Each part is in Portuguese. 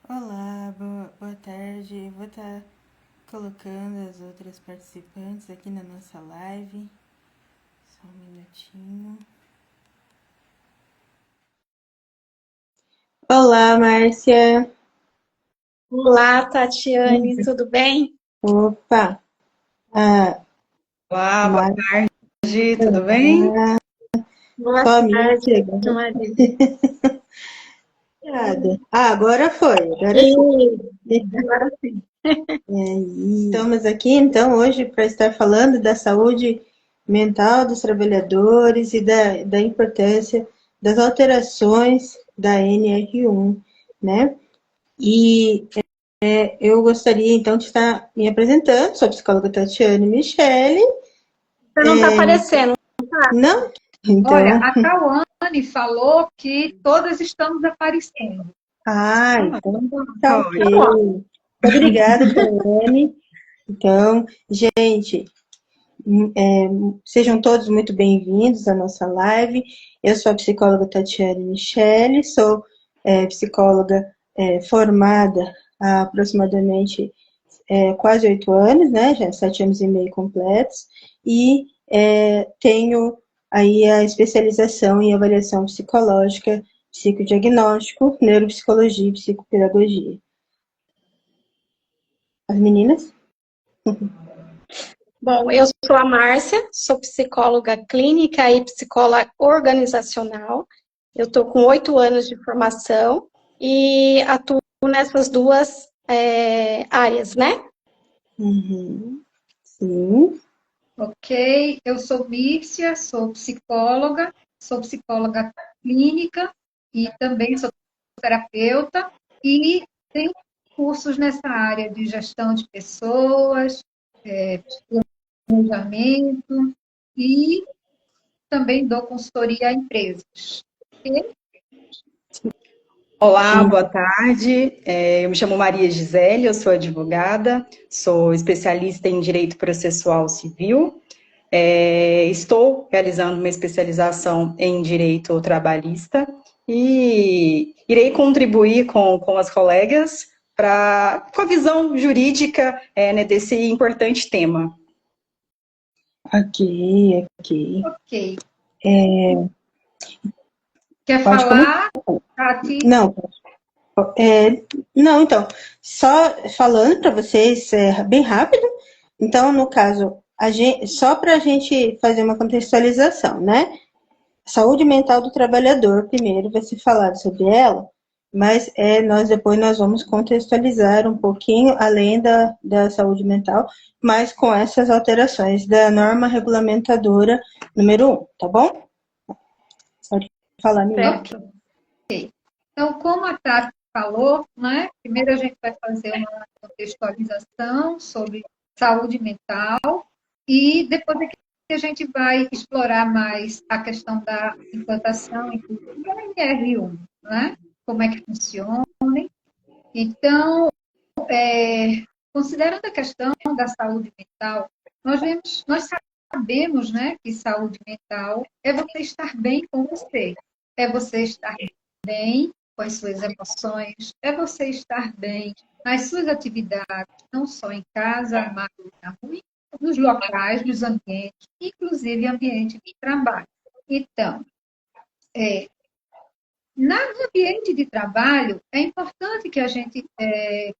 Olá, boa tarde. Vou estar colocando as outras participantes aqui na nossa live. Só um minutinho. Olá, Márcia. Olá, Tatiane, tudo bem? Opa! Ah, Olá, boa Márcia. tarde, tudo bem? Boa Só a minha tarde, chega. Maria. Agora foi, agora sim. Agora sim. Estamos aqui, então, hoje para estar falando da saúde mental dos trabalhadores e da importância das alterações da NR1, né? E eu gostaria, então, de estar me apresentando. Sou a psicóloga Tatiane Michele. Você não está aparecendo. Não? Olha, Então, a Cauane falou que todas estamos aparecendo. então tá ok. Olha, Tá bom. Muito obrigada, Cauane. Então, gente, sejam todos muito bem-vindos à nossa live. Eu sou a psicóloga Tatiane Michele, sou psicóloga formada há aproximadamente quase 8 anos, né? Já 7 anos e meio completos, e tenho aí a especialização em avaliação psicológica, psicodiagnóstico, neuropsicologia e psicopedagogia. As meninas? Bom, eu sou a Márcia, sou psicóloga clínica e psicóloga organizacional. Eu estou com 8 anos de formação e atuo nessas duas áreas, né? Uhum. Sim. ok, eu sou Mírcia, sou psicóloga clínica e também sou terapeuta e tenho cursos nessa área de gestão de pessoas, planejamento e também dou consultoria a empresas. Sim. Olá, boa tarde. Eu me chamo Maria Gisele, eu sou advogada, sou especialista em direito processual civil. Estou realizando uma especialização em direito trabalhista e irei contribuir com as colegas com a visão jurídica, né, desse importante tema. Ok, ok. Ok. É, Quer pode começar? falar, Tati? Não, não, então, só falando para vocês bem rápido, então, no caso, só para a gente fazer uma contextualização, né? Saúde mental do trabalhador, primeiro vai ser falado sobre ela, mas nós vamos contextualizar um pouquinho, além da saúde mental, mas com essas alterações da norma regulamentadora número 1, tá bom? Pode falar, menina. Certo. Então, como a Tati falou, né, primeiro a gente vai fazer uma contextualização sobre saúde mental e depois é que a gente vai explorar mais a questão da implantação, inclusive, da NR1, né? Como é que funciona. Então, considerando a questão da saúde mental, nós sabemos, né, que saúde mental é você estar bem com você, é você estar bem com as suas emoções, é você estar bem nas suas atividades, não só em casa, mas na rua, nos locais, nos ambientes, inclusive ambiente de trabalho. Então, no ambiente de trabalho, é importante que a gente,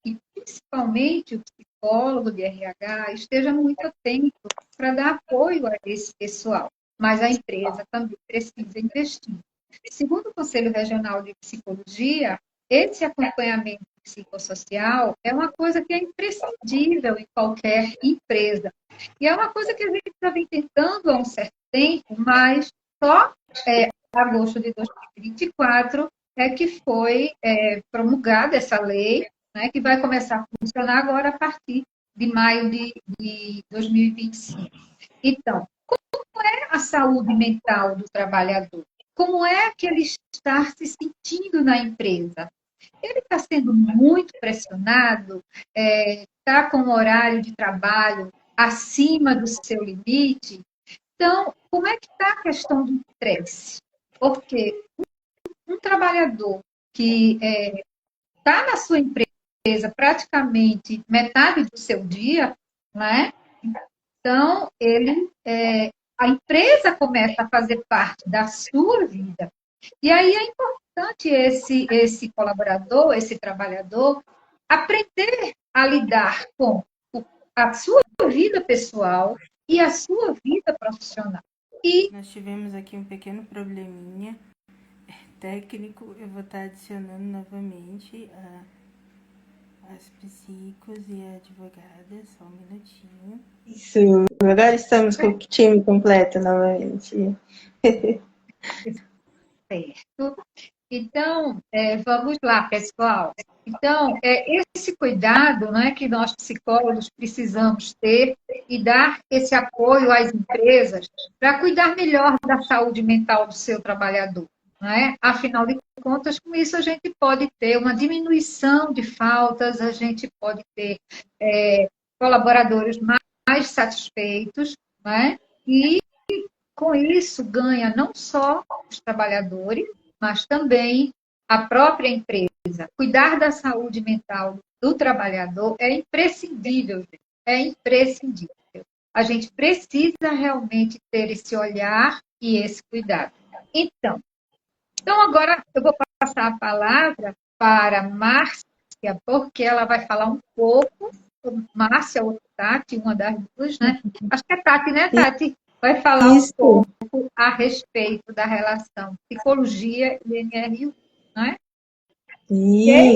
que principalmente o psicólogo de RH, esteja muito atento para dar apoio a esse pessoal, mas a empresa também precisa investir. Segundo o Conselho Regional de Psicologia, esse acompanhamento psicossocial é uma coisa que é imprescindível em qualquer empresa. E é uma coisa que a gente já vem tentando há um certo tempo, mas só agosto de 2024 é que foi promulgada essa lei, né, que vai começar a funcionar agora a partir de maio de 2025. Então, a saúde mental do trabalhador? Como é que ele está se sentindo na empresa? Ele está sendo muito pressionado, está com o horário de trabalho acima do seu limite? Então, como é que está a questão do estresse? Porque um trabalhador que está na sua empresa praticamente metade do seu dia, né? Então, a empresa começa a fazer parte da sua vida. E aí é importante esse colaborador, esse trabalhador, aprender a lidar com a sua vida pessoal e a sua vida profissional. E nós tivemos aqui um pequeno probleminha técnico. Eu vou estar adicionando novamente as psicos e a advogada, só um minutinho. Isso, agora estamos com o time completo novamente. certo. Então, vamos lá, pessoal. Então, esse cuidado, né, que nós psicólogos precisamos ter e dar esse apoio às empresas para cuidar melhor da saúde mental do seu trabalhador. Né? Afinal de contas, com isso a gente pode ter uma diminuição de faltas, a gente pode ter colaboradores mais satisfeitos, né? E com isso ganha não só os trabalhadores, mas também a própria empresa. Cuidar da saúde mental do trabalhador é imprescindível, gente. É imprescindível. A gente precisa realmente ter esse olhar e esse cuidado. Então agora eu vou passar a palavra para Márcia, porque ela vai falar um pouco, Márcia ou Tati, uma das duas, né? Acho que é Tati, né, Tati? Vai falar um pouco a respeito da relação psicologia e NRU, né?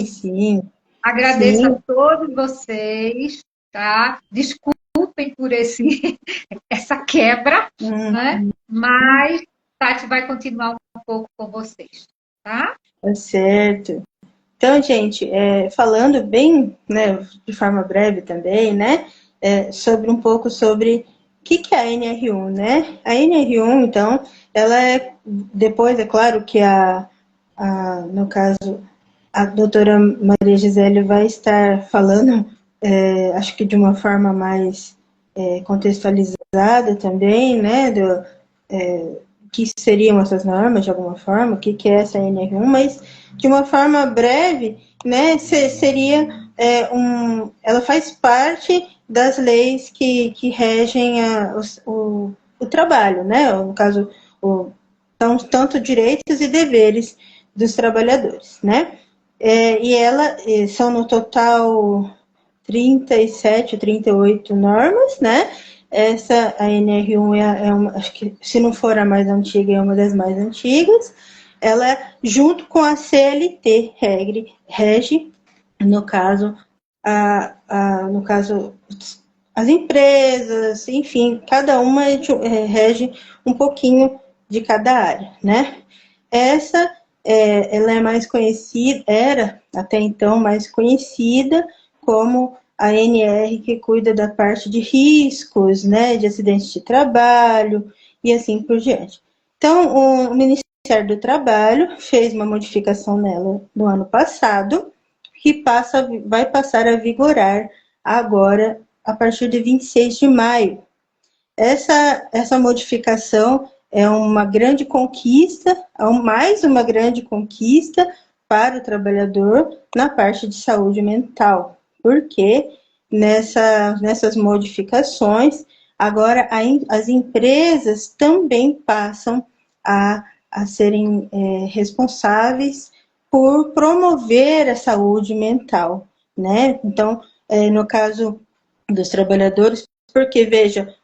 Sim. Agradeço a todos vocês, tá? Desculpem por essa quebra, né? Mas Tati vai continuar um pouco com vocês, tá? Tá certo. Então, gente, falando bem, né, de forma breve também, né, sobre um pouco sobre o que é a NR1, né? A NR1, então, ela depois, é claro que no caso, a doutora Maria Gisele vai estar falando, acho que de uma forma mais contextualizada também, né, que seriam essas normas, de alguma forma, o que é essa NR1, mas de uma forma breve, né, seria ela faz parte das leis que regem o trabalho, né, no caso, tanto direitos e deveres dos trabalhadores, né, e são no total 37, 38 normas, né? A NR1 acho que, se não for a mais antiga, é uma das mais antigas. Ela, junto com a CLT, rege, no caso, as empresas, enfim, cada uma rege um pouquinho de cada área, né? Ela é mais conhecida, era até então mais conhecida como a NR, que cuida da parte de riscos, né, de acidentes de trabalho e assim por diante. Então, o Ministério do Trabalho fez uma modificação nela no ano passado, que vai passar a vigorar agora, a partir de 26 de maio. Essa modificação é uma grande conquista, mais uma grande conquista para o trabalhador na parte de saúde mental, porque nessas modificações, agora as empresas também passam a serem responsáveis por promover a saúde mental, né? Então, no caso dos trabalhadores, porque, veja,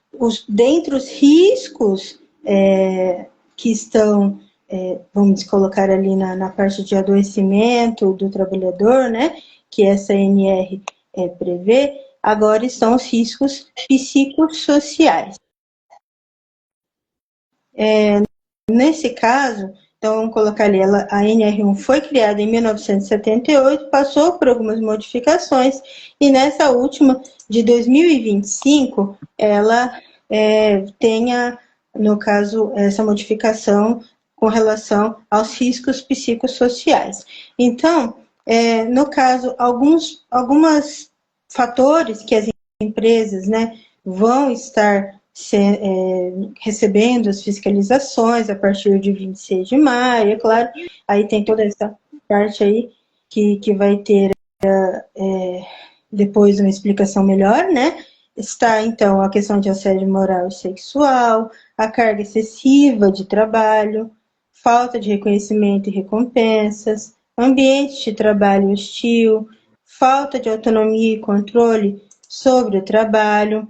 dentre os riscos que estão, vamos colocar ali na parte de adoecimento do trabalhador, né, que essa NR prevê, agora estão os riscos psicossociais. Nesse caso, então vamos colocar ali, a NR1 foi criada em 1978, passou por algumas modificações, e nessa última, de 2025, ela tenha, no caso, essa modificação com relação aos riscos psicossociais. Então, no caso, alguns fatores que as empresas, né, vão estar recebendo as fiscalizações a partir de 26 de maio, é claro, aí tem toda essa parte aí que vai ter depois uma explicação melhor, né? Está, então, a questão de assédio moral e sexual, a carga excessiva de trabalho, falta de reconhecimento e recompensas, ambiente de trabalho hostil, falta de autonomia e controle sobre o trabalho,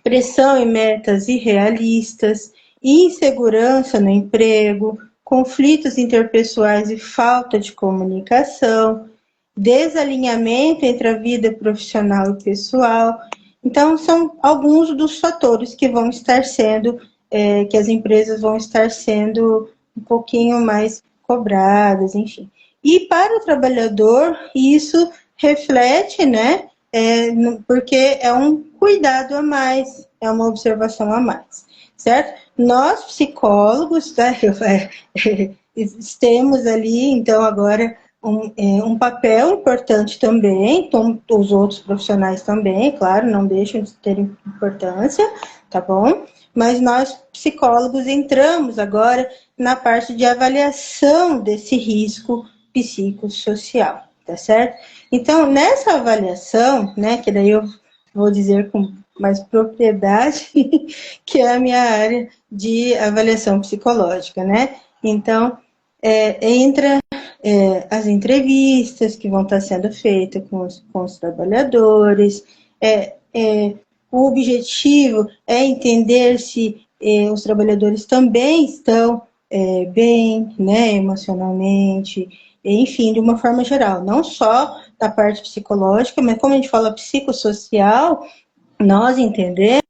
pressão e metas irrealistas, insegurança no emprego, conflitos interpessoais e falta de comunicação, desalinhamento entre a vida profissional e pessoal. Então, são alguns dos fatores que vão estar sendo, que as empresas vão estar sendo um pouquinho mais cobradas, enfim. E para o trabalhador, isso reflete, né, porque é um cuidado a mais, é uma observação a mais, certo? Nós, psicólogos, tá, temos ali, então, agora, um papel importante também, então, os outros profissionais também, claro, não deixam de ter importância, tá bom? Mas nós, psicólogos, entramos agora na parte de avaliação desse risco psicossocial, tá certo? Então, nessa avaliação, né, que daí eu vou dizer com mais propriedade, que é a minha área de avaliação psicológica, né? Então, entra as entrevistas que vão estar sendo feitas com os trabalhadores, o objetivo é entender se os trabalhadores também estão bem, né, emocionalmente, enfim, de uma forma geral, não só da parte psicológica, mas como a gente fala psicossocial, nós entendemos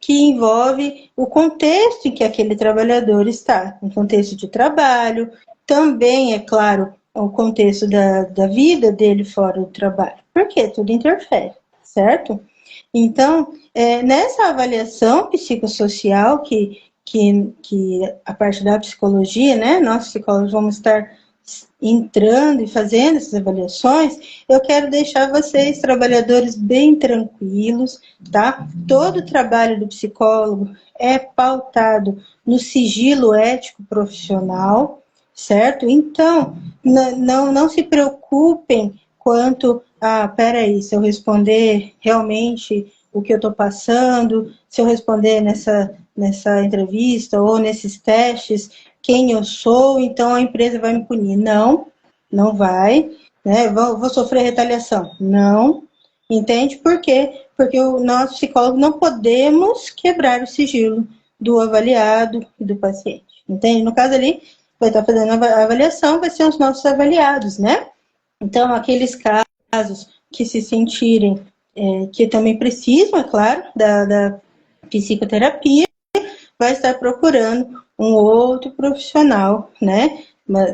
que envolve o contexto em que aquele trabalhador está, um contexto de trabalho, também, é claro, o contexto da vida dele fora do trabalho, porque tudo interfere, certo? Então, nessa avaliação psicossocial, que a parte da psicologia, né, nós psicólogos vamos estar entrando e fazendo essas avaliações, eu quero deixar vocês, trabalhadores, bem tranquilos, tá? Todo o trabalho do psicólogo é pautado no sigilo ético profissional, certo? Então, não se preocupem quanto peraí, se eu responder realmente o que eu estou passando, se eu responder nessa entrevista ou nesses testes, quem eu sou, então a empresa vai me punir. Não vai, né? Vou sofrer retaliação. Não. Entende por quê? Porque nós, psicólogos, não podemos quebrar o sigilo do avaliado e do paciente. Entende? No caso ali, vai estar fazendo a avaliação, vai ser os nossos avaliados, né? Então, aqueles casos que se sentirem, que também precisam, é claro, da psicoterapia, vai estar procurando um outro profissional, né,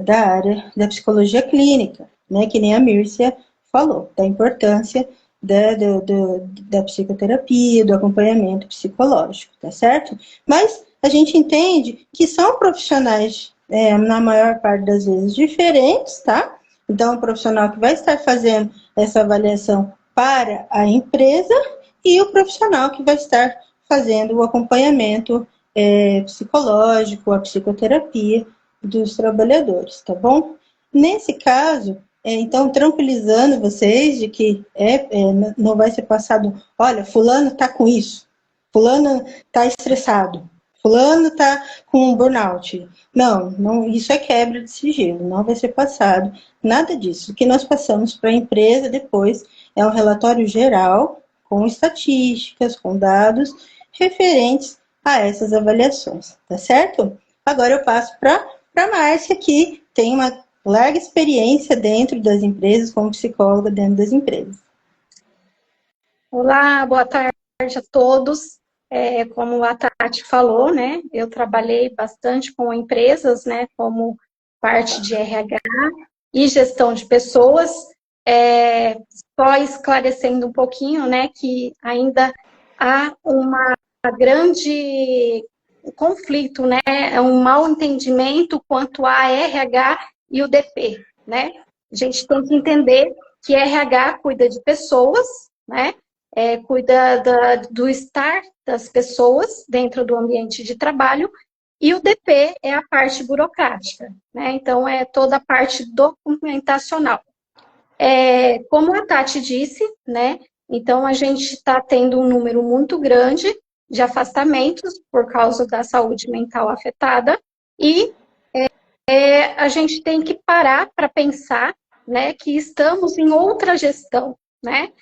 da área da psicologia clínica, né, que nem a Mírcia falou, da importância da psicoterapia, do acompanhamento psicológico, tá certo? Mas a gente entende que são profissionais, na maior parte das vezes, diferentes, tá? Então, o profissional que vai estar fazendo essa avaliação para a empresa e o profissional que vai estar fazendo o acompanhamento psicológico, a psicoterapia dos trabalhadores, tá bom? Nesse caso, então, tranquilizando vocês de que não vai ser passado, olha, fulano tá com isso, fulano tá estressado, fulano tá com um burnout. Não, isso é quebra de sigilo, não vai ser passado nada disso. O que nós passamos para a empresa depois é um relatório geral, com estatísticas, com dados referentes a essas avaliações, tá certo? Agora eu passo para a Márcia, que tem uma larga experiência dentro das empresas, como psicóloga dentro das empresas. Olá, boa tarde a todos. Como a Tati falou, né, eu trabalhei bastante com empresas, né, como parte de RH e gestão de pessoas, só esclarecendo um pouquinho, né, que ainda há uma grande conflito, né, um mal entendimento quanto a RH e o DP, né? A gente tem que entender que RH cuida de pessoas, né? Cuida do estar das pessoas dentro do ambiente de trabalho, e o DP é a parte burocrática, né? Então, é toda a parte documentacional. Como a Tati disse, né? Então, a gente está tendo um número muito grande de afastamentos por causa da saúde mental afetada e a gente tem que parar para pensar, né, que estamos em outra gestão, né?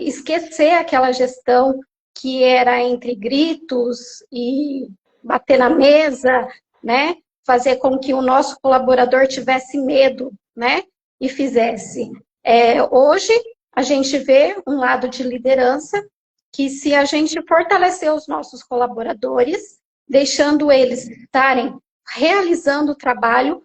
Esquecer aquela gestão que era entre gritos e bater na mesa, né? Fazer com que o nosso colaborador tivesse medo, né? E fizesse. Hoje, a gente vê um lado de liderança que, se a gente fortalecer os nossos colaboradores, deixando eles estarem realizando o trabalho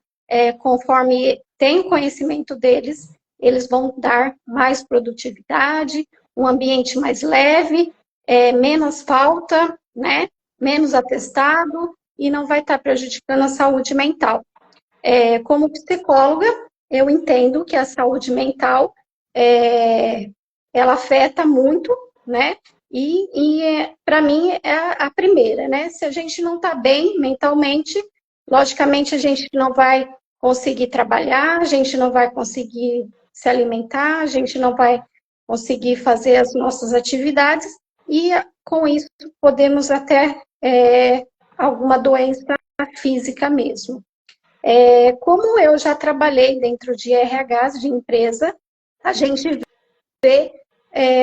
conforme tem o conhecimento deles, eles vão dar mais produtividade, um ambiente mais leve, menos falta, né? Menos atestado, e não vai estar prejudicando a saúde mental. Como psicóloga, eu entendo que a saúde mental, ela afeta muito, né? E para mim, é a primeira, né? Se a gente não está bem mentalmente, logicamente a gente não vai conseguir trabalhar, a gente não vai conseguir se alimentar, a gente não vai conseguir fazer as nossas atividades, e com isso podemos até alguma doença física mesmo. Como eu já trabalhei dentro de RHs de empresa, a gente vê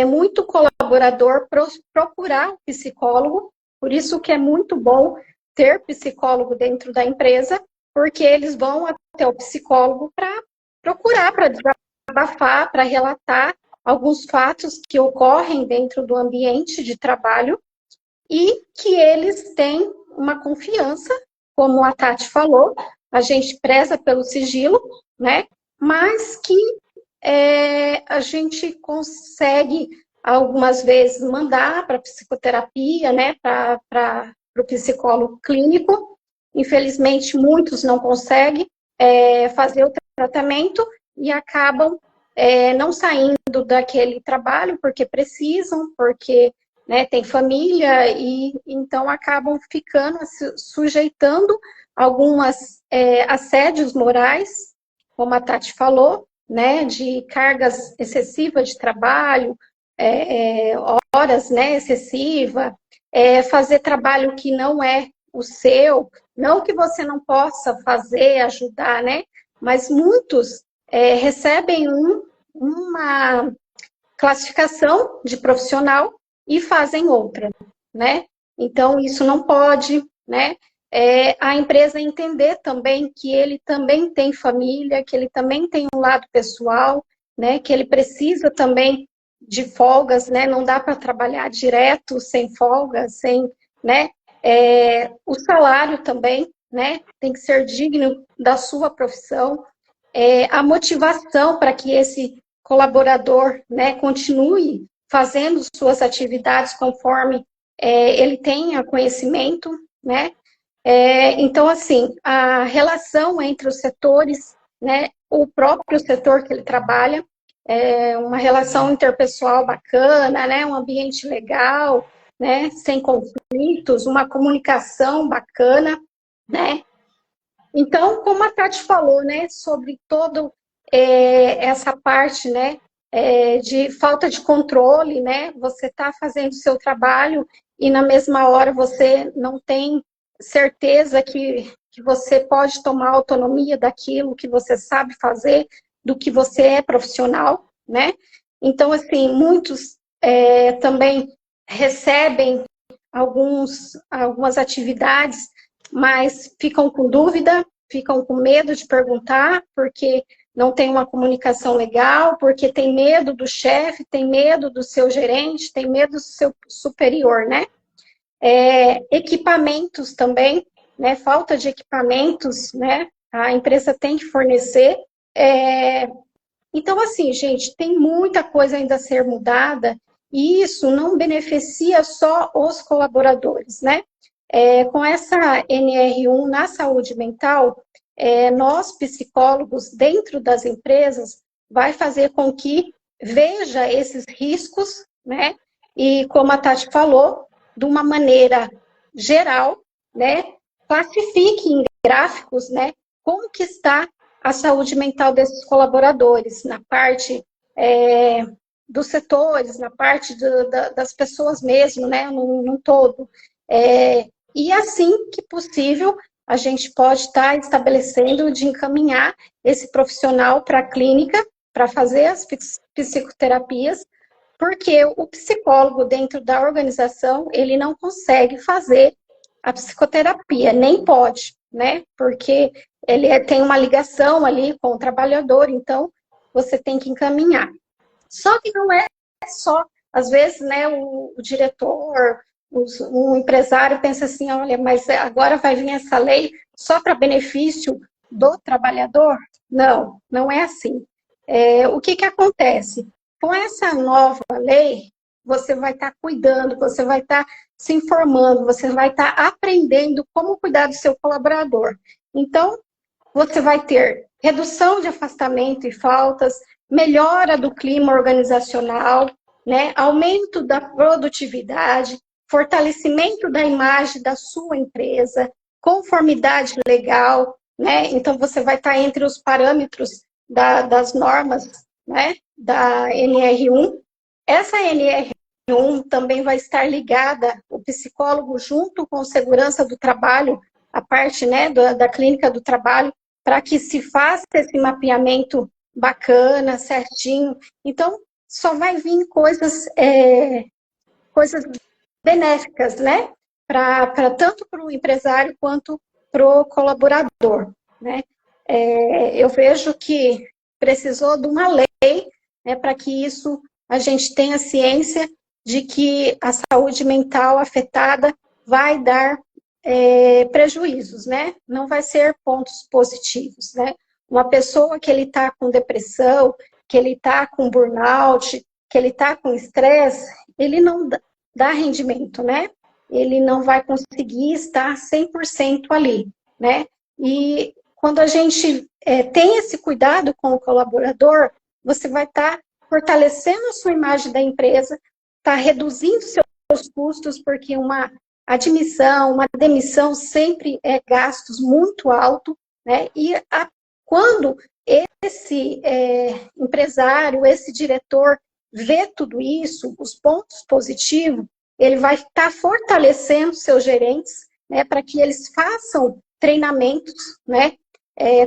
muito colaborador procurar um psicólogo, por isso que é muito bom ter psicólogo dentro da empresa, porque eles vão até o psicólogo para procurar, para desabafar, para relatar alguns fatos que ocorrem dentro do ambiente de trabalho e que eles têm uma confiança, como a Tati falou, a gente preza pelo sigilo, né? Mas que a gente consegue, algumas vezes, mandar para psicoterapia, né? Para o psicólogo clínico. Infelizmente, muitos não conseguem fazer o tratamento e acabam não saindo daquele trabalho porque precisam, porque tem família, e então acabam ficando, sujeitando algumas assédios morais, como a Tati falou, né, de cargas excessivas de trabalho, horas, né, excessivas, fazer trabalho que não é o seu, não que você não possa fazer, ajudar, né, mas muitos recebem uma classificação de profissional e fazem outra, né? Então, isso não pode, né? A empresa entender também que ele também tem família, que ele também tem um lado pessoal, né? Que ele precisa também de folgas, né? Não dá para trabalhar direto, sem folga, sem, né? O salário também, né? Tem que ser digno da sua profissão. A motivação para que esse colaborador, né, continue fazendo suas atividades conforme ele tenha conhecimento, né? Então, assim, a relação entre os setores, né, o próprio setor que ele trabalha, uma relação interpessoal bacana, né, um ambiente legal, né, sem conflitos, uma comunicação bacana, né? Então, como a Tati falou, né, sobre todo essa parte, né, de falta de controle, né, você está fazendo o seu trabalho e na mesma hora você não tem certeza que você pode tomar autonomia daquilo que você sabe fazer, do que você é profissional, né? Então, assim, muitos também recebem algumas atividades, mas ficam com dúvida, ficam com medo de perguntar, porque não tem uma comunicação legal, porque tem medo do chefe, tem medo do seu gerente, tem medo do seu superior, né? Equipamentos também, né? Falta de equipamentos, né? A empresa tem que fornecer. Então, assim, gente, tem muita coisa ainda a ser mudada, e isso não beneficia só os colaboradores, né? Com essa NR1 na saúde mental, nós, psicólogos, dentro das empresas, vai fazer com que veja esses riscos, né? E, como a Tati falou, de uma maneira geral, né? Classifique em gráficos, né? Como que está a saúde mental desses colaboradores, na parte dos setores, na parte das pessoas mesmo, né, num todo. E assim que possível, a gente pode estar estabelecendo de encaminhar esse profissional para a clínica, para fazer as psicoterapias, porque o psicólogo dentro da organização, ele não consegue fazer a psicoterapia, nem pode, né? Porque ele tem uma ligação ali com o trabalhador, então você tem que encaminhar. Só que não é só, às vezes, né, o diretor, um empresário pensa assim, olha, mas agora vai vir essa lei só para benefício do trabalhador? Não, não é assim. O que acontece? Com essa nova lei, você vai estar cuidando, você vai estar se informando, você vai estar aprendendo como cuidar do seu colaborador. Então, você vai ter redução de afastamento e faltas, melhora do clima organizacional, né, aumento da produtividade, fortalecimento da imagem da sua empresa, conformidade legal, né? Então, você vai estar entre os parâmetros das normas, né, da NR1. Essa NR1 também vai estar ligada, o psicólogo junto com segurança do trabalho, a parte, né, da clínica do trabalho, para que se faça esse mapeamento bacana, certinho. Então, só vai vir coisas benéficas, né? Tanto para o empresário quanto para o colaborador, né? Eu vejo que precisou de uma lei, né, para que isso a gente tenha ciência de que a saúde mental afetada vai dar prejuízos, né? Não vai ser pontos positivos, né? Uma pessoa que ele está com depressão, que ele está com burnout, que ele está com estresse, ele não dá rendimento, né? Ele não vai conseguir estar 100% ali, né? E quando a gente tem esse cuidado com o colaborador, você vai estar fortalecendo a sua imagem da empresa, está reduzindo seus custos, porque uma admissão, uma demissão sempre é gastos muito alto, né? E quando esse empresário, esse diretor vê tudo isso, os pontos positivos, ele vai estar fortalecendo seus gerentes, né, para que eles façam treinamentos, né,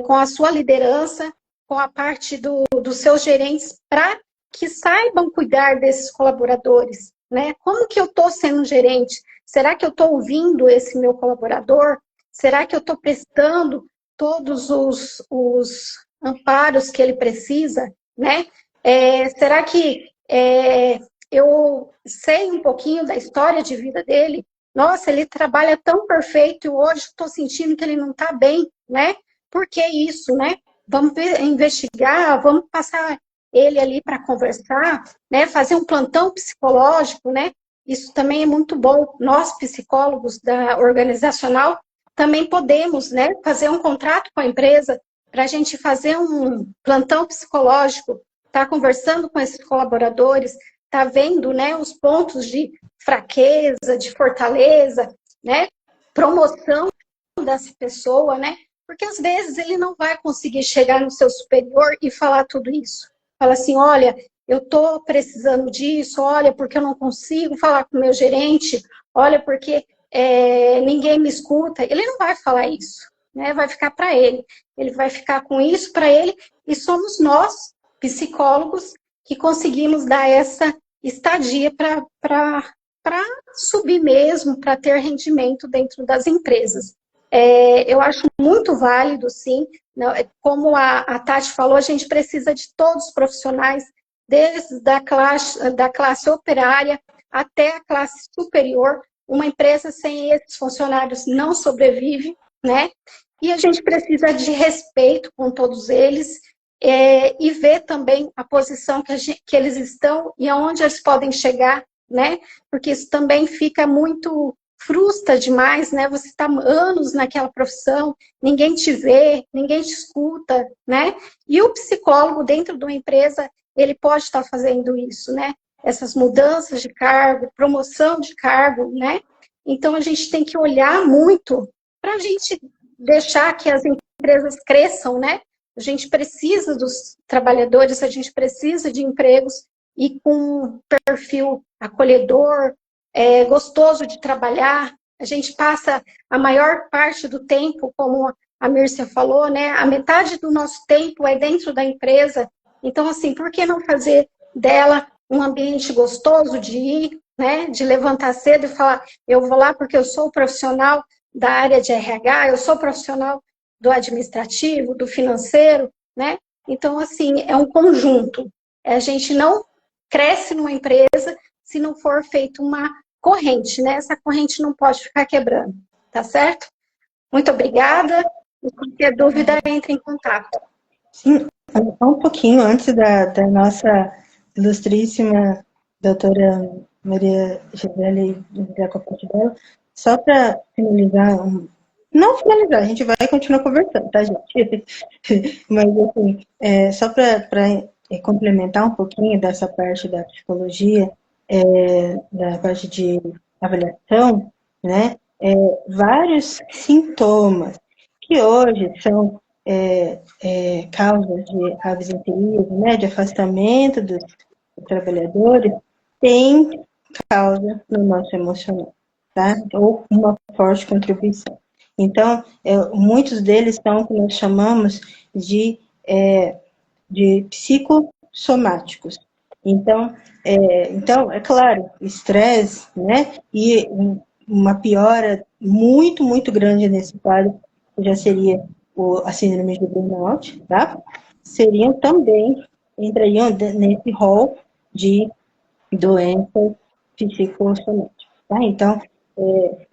com a sua liderança, com a parte dos seus gerentes, para que saibam cuidar desses colaboradores, né? Como que eu estou sendo gerente? Será que eu estou ouvindo esse meu colaborador? Será que eu estou prestando todos os amparos que ele precisa, né? Será que eu sei um pouquinho da história de vida dele? Nossa, ele trabalha tão perfeito e hoje estou sentindo que ele não está bem, né? Por que isso, né? Vamos investigar, vamos passar ele ali para conversar, né? Fazer um plantão psicológico, né? Isso também é muito bom. Nós, psicólogos da organizacional, também podemos, né, fazer um contrato com a empresa para a gente fazer um plantão psicológico, estar conversando com esses colaboradores, tá vendo, né, os pontos de fraqueza, de fortaleza, né, promoção dessa pessoa, né, porque às vezes ele não vai conseguir chegar no seu superior e falar tudo isso. Fala assim, olha, eu tô precisando disso, olha, porque eu não consigo falar com o meu gerente, olha, porque ninguém me escuta. Ele não vai falar isso, né, vai ficar para ele. Ele vai ficar com isso para ele e somos nós, psicólogos, que conseguimos dar essa estadia para subir mesmo, para ter rendimento dentro das empresas. Eu acho muito válido, sim. Como a Tati falou, a gente precisa de todos os profissionais, desde da classe operária até a classe superior. Uma empresa sem esses funcionários não sobrevive, né? E a gente precisa de respeito com todos eles, e ver também a posição que eles estão e aonde eles podem chegar, né? Porque isso também fica muito, frustra demais, né? Você está anos naquela profissão, ninguém te vê, ninguém te escuta, né? E o psicólogo dentro de uma empresa, ele pode estar fazendo isso, né? Essas mudanças de cargo, promoção de cargo, né? Então a gente tem que olhar muito para a gente deixar que as empresas cresçam, né? A gente precisa dos trabalhadores, a gente precisa de empregos e com um perfil acolhedor, gostoso de trabalhar. A gente passa a maior parte do tempo, como a Mírcia falou, né? A metade do nosso tempo é dentro da empresa. Então, assim, por que não fazer dela um ambiente gostoso de ir, né? De levantar cedo e falar, eu vou lá porque eu sou profissional da área de RH, eu sou profissional do administrativo, do financeiro, né? Então, assim, é um conjunto. A gente não cresce numa empresa se não for feita uma corrente, né? Essa corrente não pode ficar quebrando, tá certo? Muito obrigada. Se qualquer dúvida, entre em contato. Sim, só um pouquinho antes da nossa ilustríssima doutora Maria Gisele entrar com a parte dela, só para finalizar, não finalizar, a gente vai continuar conversando, tá, gente? Mas, assim, só para complementar um pouquinho dessa parte da psicologia, da parte de avaliação, né? Vários sintomas que hoje são causas de absenteísmo, né, de afastamento dos trabalhadores, têm causa no nosso emocional, tá? Ou uma forte contribuição. Então, muitos deles são o que nós chamamos de psicossomáticos. Então, é claro, estresse, né, e uma piora muito, muito grande nesse quadro, já seria a síndrome de burnout, tá? Seriam também, entrariam nesse rol de doenças psicossomáticas, tá? Então,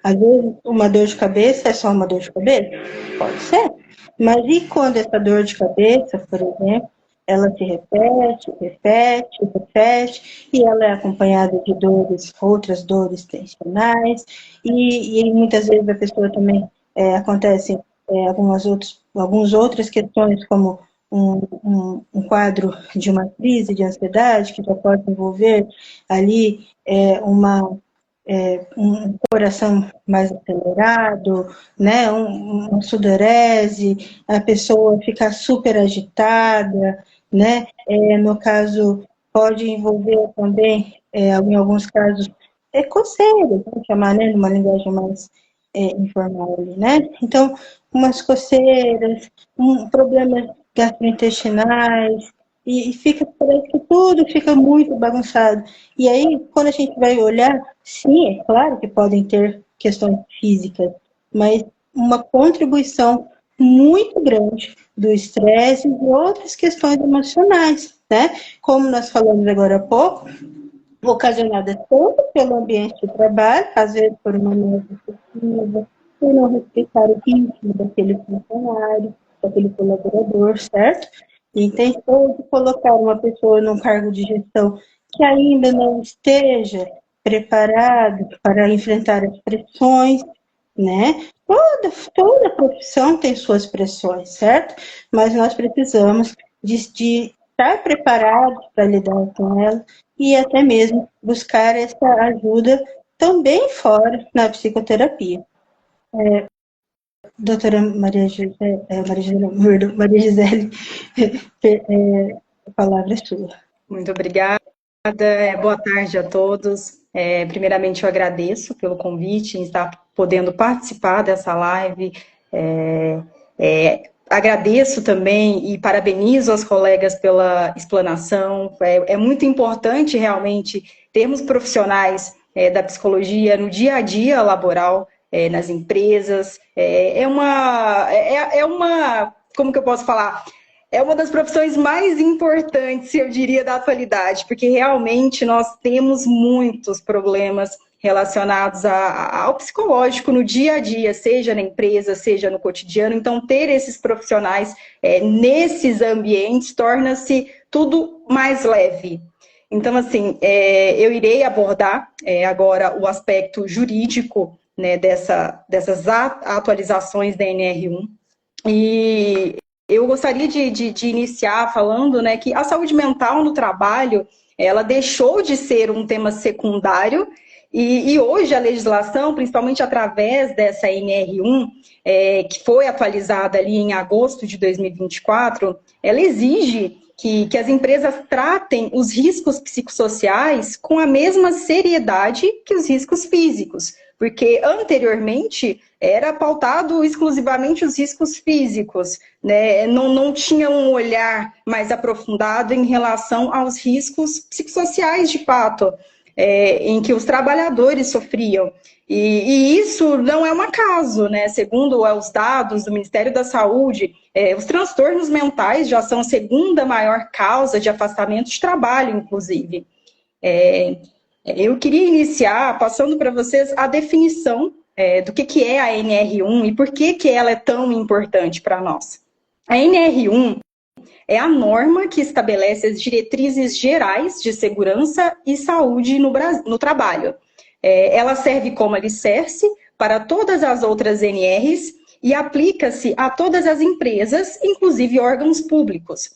às vezes, uma dor de cabeça é só uma dor de cabeça? Pode ser. Mas e quando essa dor de cabeça, por exemplo, ela se repete, e ela é acompanhada de outras dores tensionais, e muitas vezes a pessoa também acontecem algumas outras questões, como um quadro de uma crise de ansiedade, que já pode envolver ali um coração mais acelerado, né, uma sudorese, a pessoa ficar super agitada, né, no caso, pode envolver também, em alguns casos, coceiras, vamos chamar, né, numa linguagem mais informal ali, né, então, umas coceiras, problemas gastrointestinais, e parece que tudo fica muito bagunçado. E aí, quando a gente vai olhar, sim, é claro que podem ter questões físicas, mas uma contribuição muito grande do estresse e outras questões emocionais, né? Como nós falamos agora há pouco, ocasionadas tanto pelo ambiente de trabalho, às vezes por uma nova excessiva, por não respeitar o ritmo daquele funcionário, daquele colaborador, certo? E tentou de colocar uma pessoa num cargo de gestão que ainda não esteja preparado para enfrentar as pressões, né? Toda profissão tem suas pressões, certo? Mas nós precisamos de estar preparados para lidar com elas e até mesmo buscar essa ajuda também fora na psicoterapia. Doutora Maria Gisele, a palavra é sua. Muito obrigada, boa tarde a todos. Primeiramente, eu agradeço pelo convite em estar podendo participar dessa live. Agradeço também e parabenizo as colegas pela explanação. É muito importante, realmente, termos profissionais da psicologia no dia a dia laboral, nas empresas. Como que eu posso falar? É uma das profissões mais importantes, eu diria, da atualidade, porque realmente nós temos muitos problemas relacionados ao psicológico no dia a dia, seja na empresa, seja no cotidiano. Então, ter esses profissionais nesses ambientes torna-se tudo mais leve. Então, assim, eu irei abordar agora o aspecto jurídico, né, dessas atualizações da NR1. E eu gostaria de iniciar falando, né, que a saúde mental no trabalho, ela deixou de ser um tema secundário E hoje a legislação, principalmente através dessa NR1, que foi atualizada ali em agosto de 2024, ela exige que as empresas tratem os riscos psicossociais com a mesma seriedade que os riscos físicos, porque anteriormente era pautado exclusivamente os riscos físicos, né? Não tinha um olhar mais aprofundado em relação aos riscos psicossociais de fato, em que os trabalhadores sofriam. E isso não é um acaso, né? Segundo os dados do Ministério da Saúde, os transtornos mentais já são a segunda maior causa de afastamento de trabalho, inclusive. Eu queria iniciar passando para vocês a definição do que é a NR1 e por que ela é tão importante para nós. A NR1 é a norma que estabelece as diretrizes gerais de segurança e saúde no trabalho. Ela serve como alicerce para todas as outras NRs e aplica-se a todas as empresas, inclusive órgãos públicos.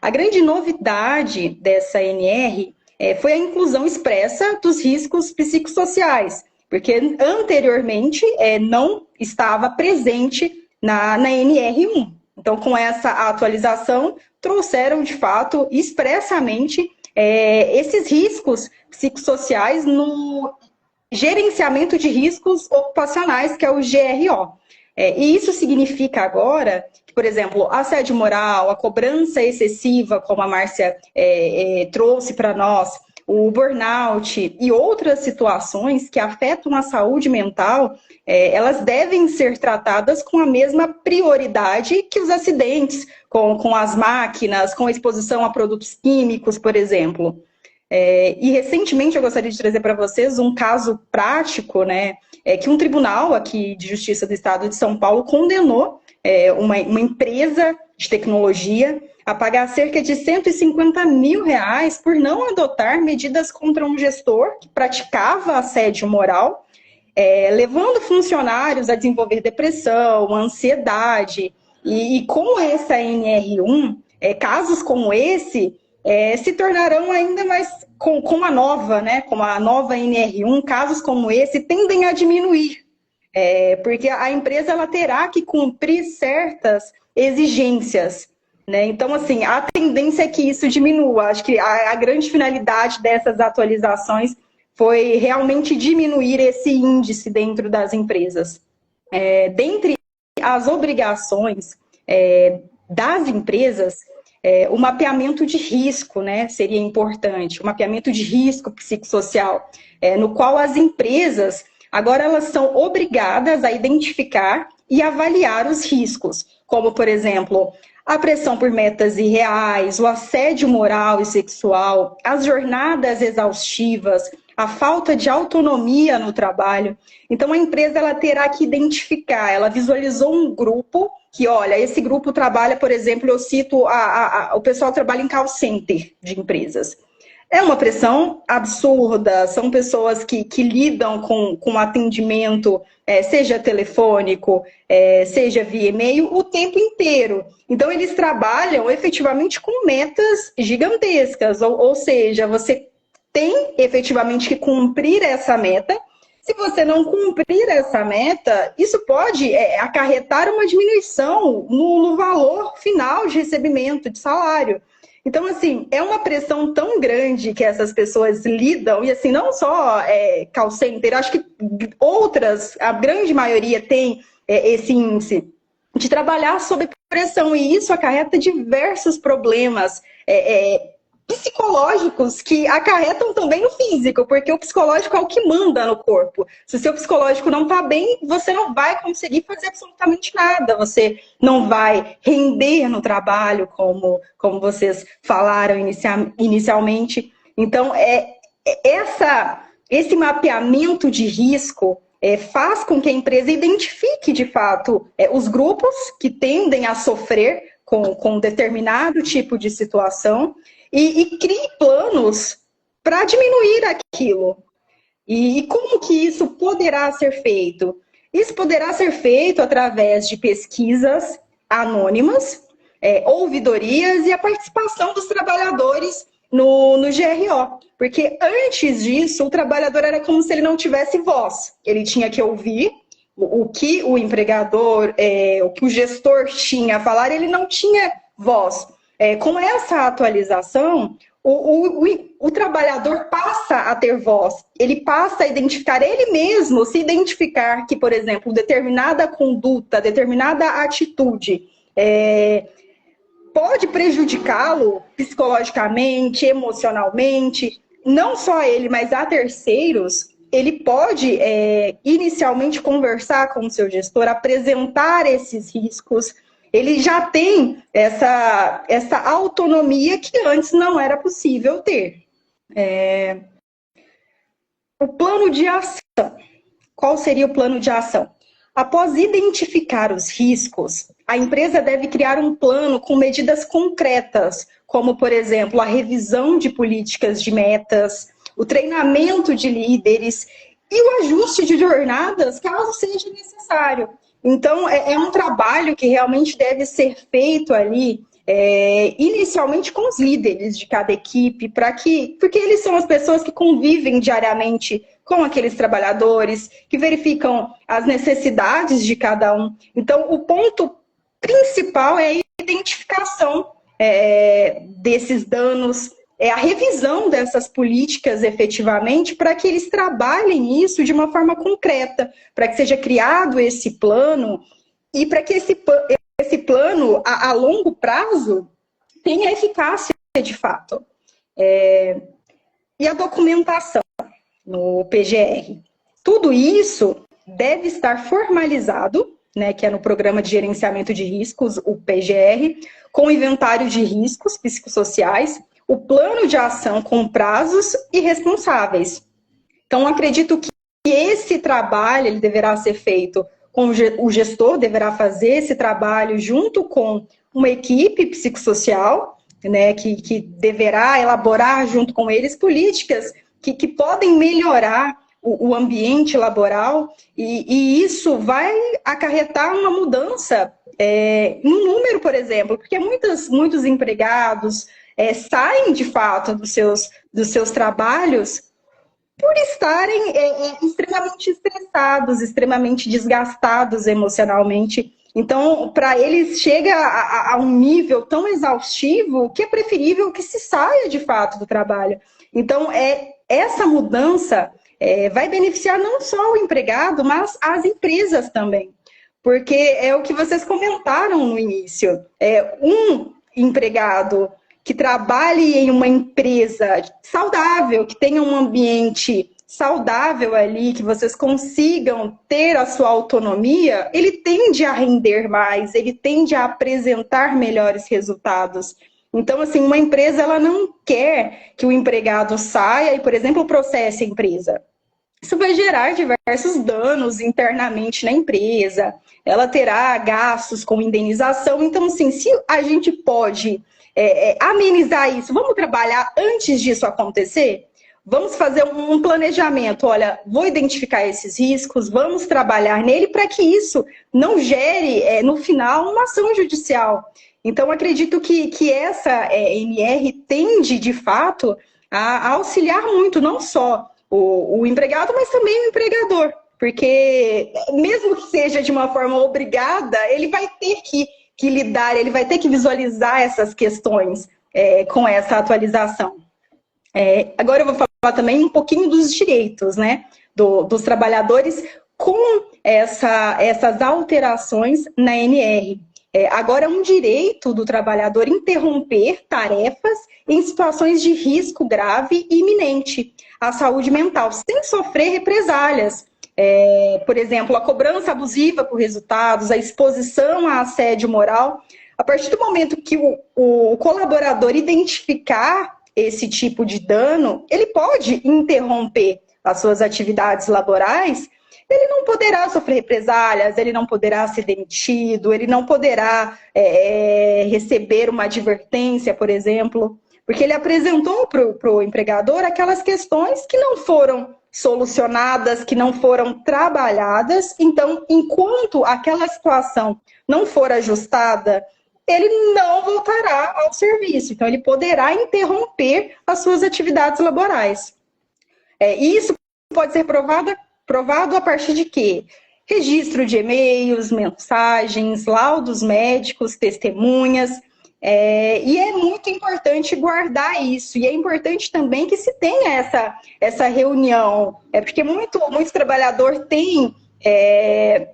A grande novidade dessa NR foi a inclusão expressa dos riscos psicossociais, porque anteriormente não estava presente na NR1. Então, com essa atualização, trouxeram, de fato, expressamente esses riscos psicossociais no gerenciamento de riscos ocupacionais, que é o GRO. E isso significa agora que, por exemplo, assédio moral, a cobrança excessiva, como a Márcia trouxe para nós, o burnout e outras situações que afetam a saúde mental, elas devem ser tratadas com a mesma prioridade que os acidentes, com as máquinas, com a exposição a produtos químicos, por exemplo. E recentemente eu gostaria de trazer para vocês um caso prático, né, que um tribunal aqui de Justiça do Estado de São Paulo condenou uma empresa de tecnologia a pagar cerca de R$150 mil por não adotar medidas contra um gestor que praticava assédio moral, levando funcionários a desenvolver depressão, ansiedade. E com essa NR1, casos como esse se tornarão ainda mais, com a nova, né, com a nova NR1, casos como esse tendem a diminuir, porque a empresa ela terá que cumprir certas exigências, né? Então, assim, a tendência é que isso diminua. Acho que a grande finalidade dessas atualizações foi realmente diminuir esse índice dentro das empresas. Dentre as obrigações das empresas, o mapeamento de risco, né, seria importante, o mapeamento de risco psicossocial, no qual as empresas, agora elas são obrigadas a identificar e avaliar os riscos, como, por exemplo, a pressão por metas irreais, o assédio moral e sexual, as jornadas exaustivas, a falta de autonomia no trabalho. Então, a empresa ela terá que identificar, ela visualizou um grupo que, olha, esse grupo trabalha, por exemplo, eu cito, o pessoal trabalha em call center de empresas. É uma pressão absurda, são pessoas que lidam com atendimento, seja telefônico, seja via e-mail, o tempo inteiro. Então, eles trabalham efetivamente com metas gigantescas, ou seja, você tem efetivamente que cumprir essa meta. Se você não cumprir essa meta, isso pode acarretar uma diminuição no valor final de recebimento de salário. Então, assim, é uma pressão tão grande que essas pessoas lidam, e assim, não só call center, acho que outras, a grande maioria tem esse índice de trabalhar sob pressão, e isso acarreta diversos problemas psicológicos que acarretam também no físico, porque o psicológico é o que manda no corpo. Se o seu psicológico não está bem, você não vai conseguir fazer absolutamente nada, você não vai render no trabalho, como vocês falaram inicialmente. Então, esse mapeamento de risco faz com que a empresa identifique, de fato, os grupos que tendem a sofrer com determinado tipo de situação, e crie planos para diminuir aquilo. E como que isso poderá ser feito? Isso poderá ser feito através de pesquisas anônimas, ouvidorias e a participação dos trabalhadores no GRO. Porque antes disso, o trabalhador era como se ele não tivesse voz. Ele tinha que ouvir o que o empregador, o que o gestor tinha a falar, ele não tinha voz. Com essa atualização, o trabalhador passa a ter voz, ele passa a identificar ele mesmo, se identificar que, por exemplo, determinada conduta, determinada atitude pode prejudicá-lo psicologicamente, emocionalmente, não só a ele, mas a terceiros. Ele pode inicialmente conversar com o seu gestor, apresentar esses riscos. Ele já tem essa autonomia que antes não era possível ter. O plano de ação. Qual seria o plano de ação? Após identificar os riscos, a empresa deve criar um plano com medidas concretas, como, por exemplo, a revisão de políticas de metas, o treinamento de líderes e o ajuste de jornadas, caso seja necessário. Então, é um trabalho que realmente deve ser feito ali, inicialmente com os líderes de cada equipe, porque eles são as pessoas que convivem diariamente com aqueles trabalhadores, que verificam as necessidades de cada um. Então, o ponto principal é a identificação desses danos, a revisão dessas políticas efetivamente, para que eles trabalhem isso de uma forma concreta, para que seja criado esse plano e para que esse plano, a longo prazo, tenha eficácia de fato. E a documentação no PGR. Tudo isso deve estar formalizado, né, que é no Programa de Gerenciamento de Riscos, o PGR, com o inventário de riscos psicossociais, o plano de ação com prazos e responsáveis. Então, acredito que esse trabalho ele deverá ser feito com o gestor, deverá fazer esse trabalho junto com uma equipe psicossocial, né, que deverá elaborar junto com eles políticas que podem melhorar o ambiente laboral, e isso vai acarretar uma mudança no número, por exemplo, porque muitos empregados saem de fato dos seus trabalhos por estarem extremamente estressados, extremamente desgastados emocionalmente. Então, para eles chega a um nível tão exaustivo que é preferível que se saia de fato do trabalho. Então, essa mudança vai beneficiar não só o empregado, mas as empresas também. Porque é o que vocês comentaram no início. Um empregado que trabalhe em uma empresa saudável, que tenha um ambiente saudável ali, que vocês consigam ter a sua autonomia, ele tende a render mais, ele tende a apresentar melhores resultados. Então, assim, uma empresa ela não quer que o empregado saia e, por exemplo, processe a empresa. Isso vai gerar diversos danos internamente na empresa, ela terá gastos com indenização. Então, assim, se a gente pode amenizar isso, vamos trabalhar antes disso acontecer? Vamos fazer um planejamento, olha, vou identificar esses riscos, vamos trabalhar nele para que isso não gere, no final, uma ação judicial. Então, acredito que essa NR tende, de fato, a auxiliar muito, não só o empregado, mas também o empregador. Porque, mesmo que seja de uma forma obrigada, ele vai ter que lidar, ele vai ter que visualizar essas questões com essa atualização. Agora eu vou falar também um pouquinho dos direitos, né, dos trabalhadores com essas alterações na NR. Agora é um direito do trabalhador interromper tarefas em situações de risco grave e iminente à saúde mental, sem sofrer represálias. Por exemplo, a cobrança abusiva por resultados, a exposição a assédio moral. A partir do momento que o colaborador identificar esse tipo de dano, ele pode interromper as suas atividades laborais. Ele não poderá sofrer represálias, ele não poderá ser demitido, ele não poderá receber uma advertência, por exemplo, porque ele apresentou para o empregador aquelas questões que não foram solucionadas, que não foram trabalhadas. Então, enquanto aquela situação não for ajustada ele não voltará ao serviço. Então, ele poderá interromper as suas atividades laborais. Isso pode ser provado a partir de quê? Registro de e-mails, mensagens, laudos médicos, testemunhas. E é muito importante guardar isso. E é importante também que se tenha essa reunião. Porque muito trabalhador tem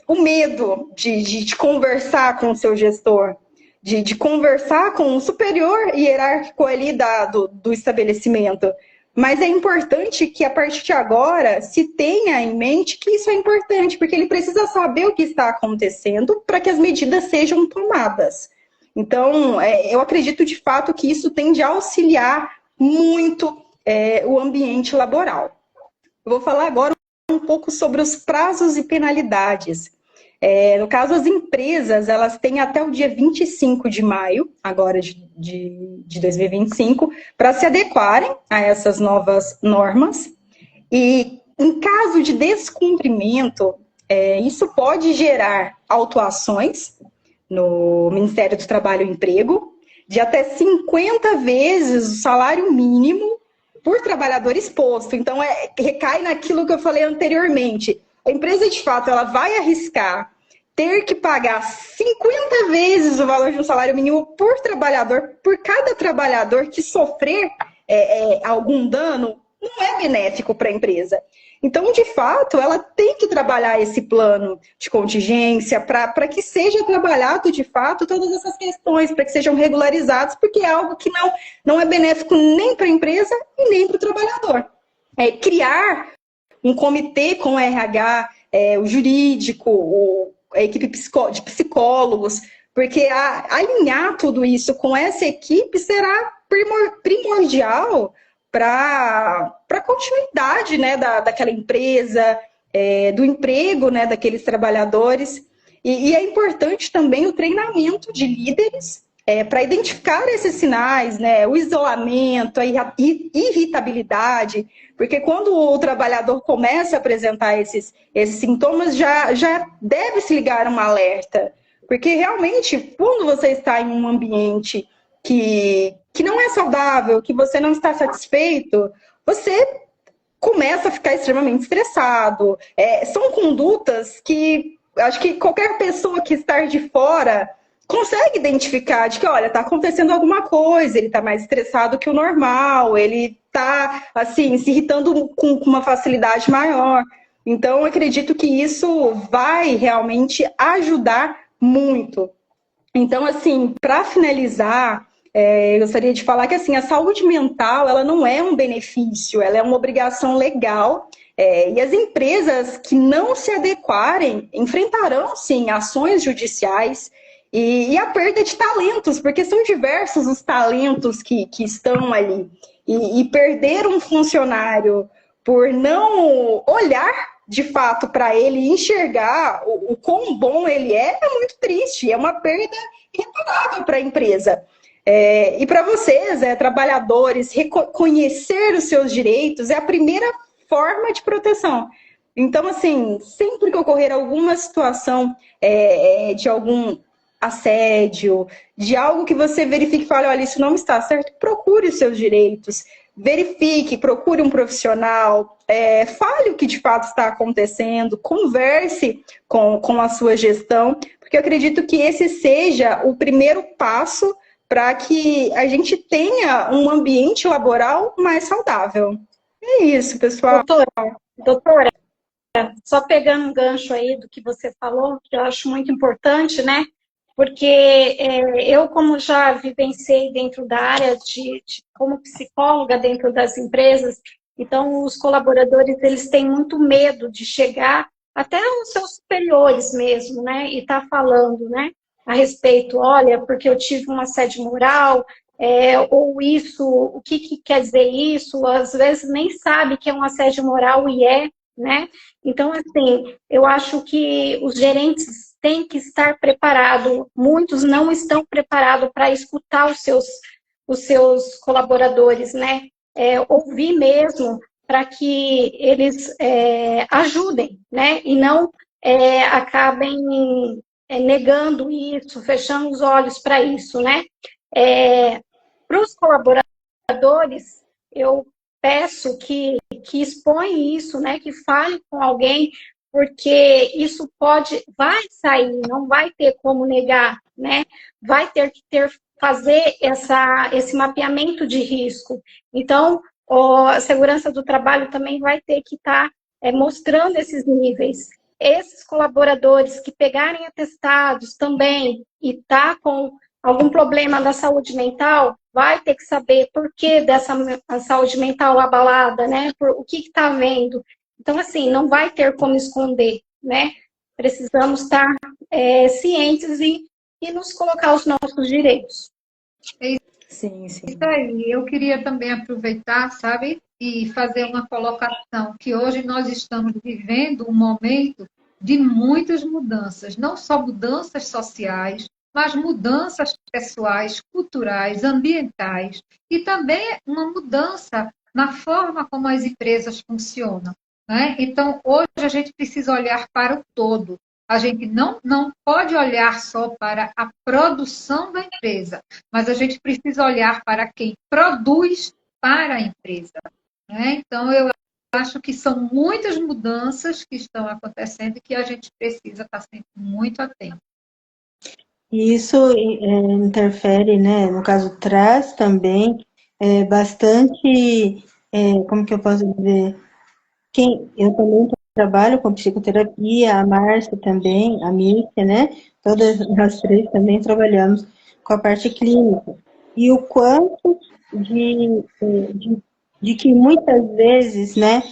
o medo de conversar com o seu gestor, de conversar com o superior hierárquico ali do estabelecimento. Mas é importante que, a partir de agora, se tenha em mente que isso é importante, porque ele precisa saber o que está acontecendo para que as medidas sejam tomadas. Então, eu acredito, de fato, que isso tende a auxiliar muito o ambiente laboral. Eu vou falar agora um pouco sobre os prazos e penalidades. No caso, as empresas, elas têm até o dia 25 de maio, agora de 2025, para se adequarem a essas novas normas. E, em caso de descumprimento, isso pode gerar autuações no Ministério do Trabalho e Emprego de até 50 vezes o salário mínimo por trabalhador exposto. Então, recai naquilo que eu falei anteriormente. A empresa, de fato, ela vai arriscar ter que pagar 50 vezes o valor de um salário mínimo por trabalhador, por cada trabalhador que sofrer algum dano, não é benéfico para a empresa. Então, de fato, ela tem que trabalhar esse plano de contingência para que seja trabalhado, de fato, todas essas questões, para que sejam regularizados, porque é algo que não é benéfico nem para a empresa e nem para o trabalhador. Criar um comitê com o RH, o jurídico, a equipe de psicólogos, porque alinhar tudo isso com essa equipe será primordial para a continuidade, né, daquela empresa, do emprego, né, daqueles trabalhadores. E é importante também o treinamento de líderes para identificar esses sinais, né, o isolamento, a irritabilidade, porque quando o trabalhador começa a apresentar esses sintomas, já deve se ligar um alerta. Porque realmente, quando você está em um ambiente que não é saudável, que você não está satisfeito, você começa a ficar extremamente estressado. São condutas que acho que qualquer pessoa que está de fora consegue identificar de que, olha, está acontecendo alguma coisa, ele está mais estressado que o normal, ele está, assim, se irritando com uma facilidade maior. Então, eu acredito que isso vai realmente ajudar muito. Então, assim, para finalizar, eu gostaria de falar que, assim, a saúde mental, ela não é um benefício, ela é uma obrigação legal, e as empresas que não se adequarem enfrentarão, sim, ações judiciais e a perda de talentos, porque são diversos os talentos que estão ali. E perder um funcionário por não olhar de fato para ele e enxergar o quão bom ele é muito triste, é uma perda irreparável para a empresa. E para vocês, trabalhadores, reconhecer os seus direitos é a primeira forma de proteção. Então, assim, sempre que ocorrer alguma situação de algum assédio, de algo que você verifique e fale, olha, isso não está certo, procure os seus direitos, verifique, procure um profissional, fale o que de fato está acontecendo, converse com a sua gestão, porque eu acredito que esse seja o primeiro passo para que a gente tenha um ambiente laboral mais saudável. É isso, pessoal. Doutora, só pegando um gancho aí do que você falou, que eu acho muito importante, né? Porque eu, como já vivenciei dentro da área como psicóloga dentro das empresas, então os colaboradores, eles têm muito medo de chegar até os seus superiores mesmo, né? E tá falando, né? A respeito, olha, porque eu tive um assédio moral, ou isso, o que quer dizer isso? Às vezes nem sabe que é um assédio moral e né? Então, assim, eu acho que os gerentes têm que estar preparados. Muitos não estão preparados para escutar os seus colaboradores, né? Ouvir mesmo para que eles ajudem, né? E não acabem negando isso, fechando os olhos para isso, né? Para os colaboradores, eu peço que exponham isso, né? Que falem com alguém, porque isso vai sair, não vai ter como negar, né? Vai ter que fazer esse mapeamento de risco. Então, a segurança do trabalho também vai ter que estar mostrando esses níveis. Esses colaboradores que pegarem atestados também e tá com algum problema da saúde mental, vai ter que saber por que dessa saúde mental abalada, né? O que está havendo. Então, assim, não vai ter como esconder, né? Precisamos estar cientes e nos colocar os nossos direitos. Sim. Isso aí, eu queria também aproveitar, sabe, e fazer uma colocação, que hoje nós estamos vivendo um momento de muitas mudanças, não só mudanças sociais, mas mudanças pessoais, culturais, ambientais, e também uma mudança na forma como as empresas funcionam, né? Então, hoje a gente precisa olhar para o todo. A gente não pode olhar só para a produção da empresa, mas a gente precisa olhar para quem produz para a empresa, né? Então, eu acho que são muitas mudanças que estão acontecendo e que a gente precisa estar sempre muito atento. E isso interfere, né? No caso, traz também bastante, como que eu posso dizer? Eu também trabalho com psicoterapia, a Márcia também, a Mírcia, né? Todas nós três também trabalhamos com a parte clínica. E o quanto de que muitas vezes, né?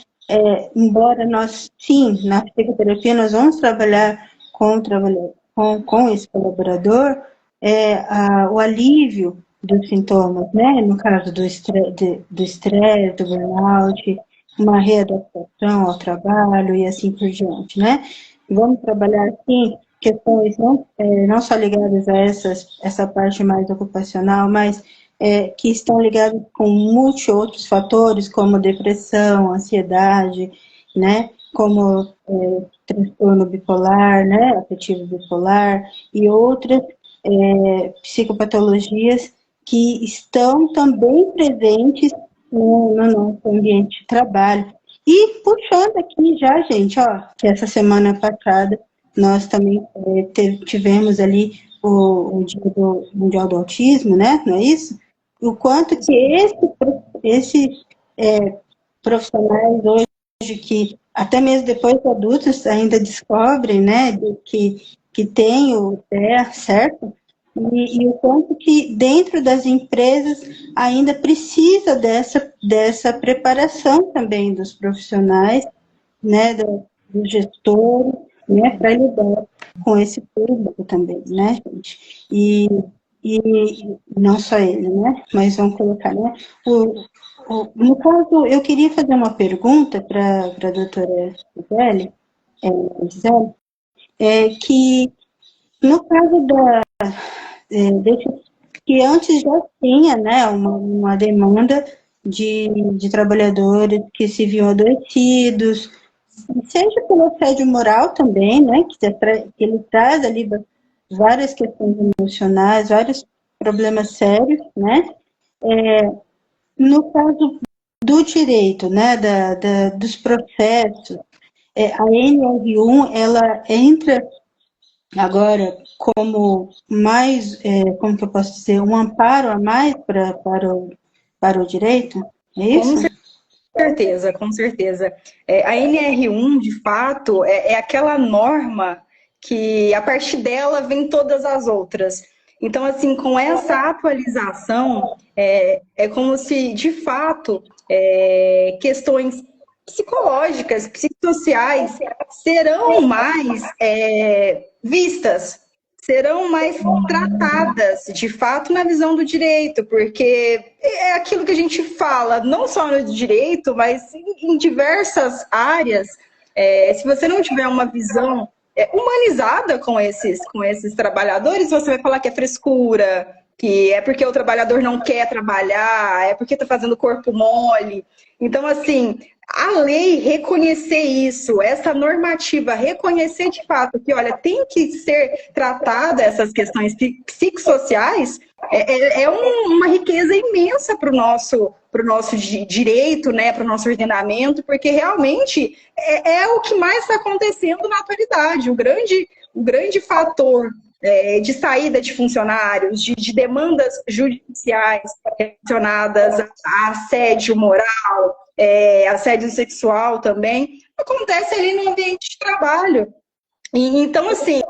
Embora nós, sim, na psicoterapia nós vamos trabalhar com esse colaborador, o alívio dos sintomas, né? No caso do estresse, do burnout, uma readaptação ao trabalho e assim por diante, né? Vamos trabalhar, sim, questões não só ligadas a essa parte mais ocupacional, mas que estão ligadas com muitos outros fatores, como depressão, ansiedade, né? Como transtorno bipolar, né? Afetivo bipolar e outras psicopatologias que estão também presentes no nosso ambiente de trabalho. E puxando aqui já, gente, ó, que essa semana passada nós também tivemos ali o Dia Mundial do Autismo, né? Não é isso? O quanto que esses profissionais hoje, que até mesmo depois de adultos ainda descobrem, né, que tem o TEA, certo? E o quanto que dentro das empresas ainda precisa dessa preparação também dos profissionais, né, dos gestores, né, para lidar com esse público também, né, gente? E não só ele, né, mas vamos colocar, né, no caso, eu queria fazer uma pergunta para a doutora Gisele, que no caso que antes já tinha, né, uma demanda de trabalhadores que se viam adoecidos, seja pelo assédio moral também, né, que ele traz ali várias questões emocionais, vários problemas sérios, né, no caso do direito, né, dos processos, a NR1, ela entra agora como mais, como que eu posso dizer, um amparo a mais para o direito? É isso? Com certeza. A NR1, de fato, é aquela norma que a partir dela vem todas as outras. Então, assim, com essa atualização, é como se, de fato, questões psicológicas, psicossociais serão mais vistas, serão mais tratadas, de fato, na visão do direito, porque é aquilo que a gente fala, não só no direito, mas em diversas áreas. Se você não tiver uma visão humanizada com esses trabalhadores, você vai falar que é frescura, que é porque o trabalhador não quer trabalhar, é porque está fazendo corpo mole. Então, assim, a lei reconhecer isso, essa normativa, reconhecer de fato que, olha, tem que ser tratada essas questões psicossociais, uma riqueza imensa para o nosso direito, né, para o nosso ordenamento, porque realmente é o que mais está acontecendo na atualidade. O grande fator de saída de funcionários, de demandas judiciais relacionadas a assédio moral, assédio sexual também, acontece ali no ambiente de trabalho. E, então, assim,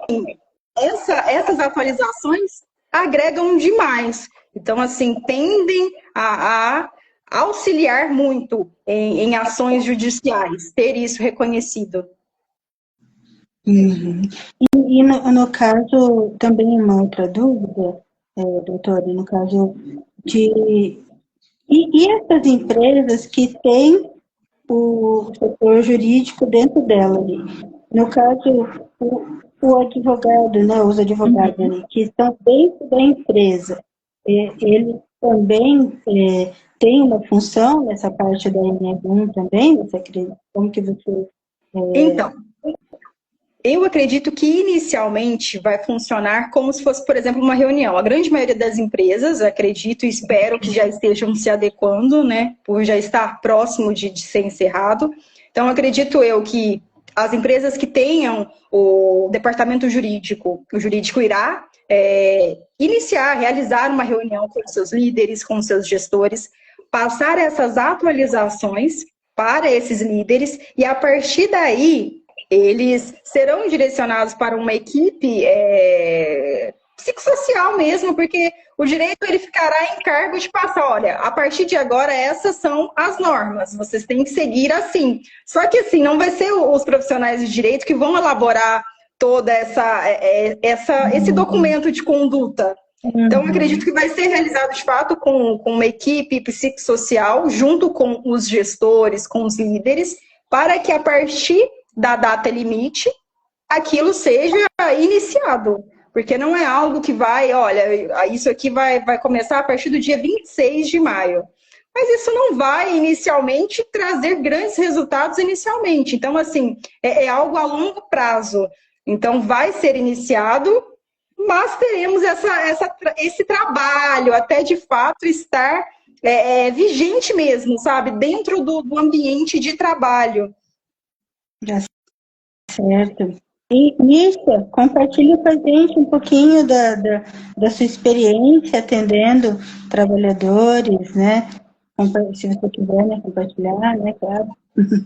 essas atualizações agregam demais. Então, assim, tendem a auxiliar muito em ações judiciais, ter isso reconhecido. Uhum. E no caso, também uma outra dúvida, doutora, no caso de... E essas empresas que têm o setor jurídico dentro dela ali? No caso, o advogado, né, os advogados ali, que estão dentro da empresa, ele também tem uma função nessa parte da NR1 também? Você acredita? Como que você... Então, eu acredito que inicialmente vai funcionar como se fosse, por exemplo, uma reunião. A grande maioria das empresas, acredito e espero que já estejam se adequando, né, por já estar próximo de ser encerrado. Então, acredito eu que as empresas que tenham o departamento jurídico, o jurídico irá realizar uma reunião com os seus líderes, com os seus gestores, passar essas atualizações para esses líderes e, a partir daí, eles serão direcionados para uma equipe psicossocial mesmo, porque o direito ele ficará em cargo de passar, olha, a partir de agora essas são as normas, vocês têm que seguir assim. Só que assim, não vai ser os profissionais de direito que vão elaborar toda esse documento de conduta. Então, acredito que vai ser realizado, de fato, com uma equipe psicossocial, junto com os gestores, com os líderes, para que a partir da data limite, aquilo seja iniciado. Porque não é algo que vai, olha, isso aqui vai começar a partir do dia 26 de maio. Mas isso não vai, inicialmente, trazer grandes resultados inicialmente. Então, assim, é algo a longo prazo. Então, vai ser iniciado, mas teremos esse trabalho até, de fato, estar vigente mesmo, sabe? Dentro do ambiente de trabalho. Certo. E isso, compartilhe com a gente um pouquinho da sua experiência atendendo trabalhadores, né? Se você quiser, né, compartilhar, né, claro.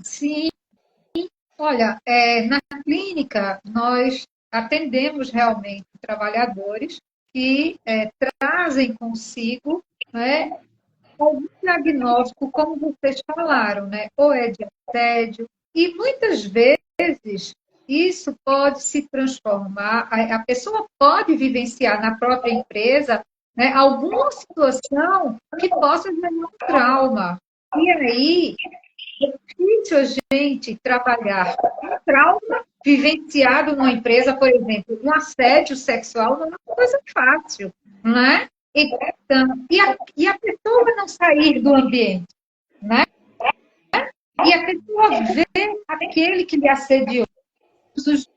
Sim. Olha, na clínica, nós atendemos realmente trabalhadores que trazem consigo, né, algum diagnóstico, como vocês falaram, né? Ou é de assédio, e muitas vezes isso pode se transformar, a pessoa pode vivenciar na própria empresa, né, alguma situação que possa gerar um trauma. E aí, é difícil a gente trabalhar um trauma vivenciado numa empresa, por exemplo, um assédio sexual não é uma coisa fácil, não é? Então, e a pessoa não sair do ambiente, né? E a pessoa vê aquele que lhe assediou todos os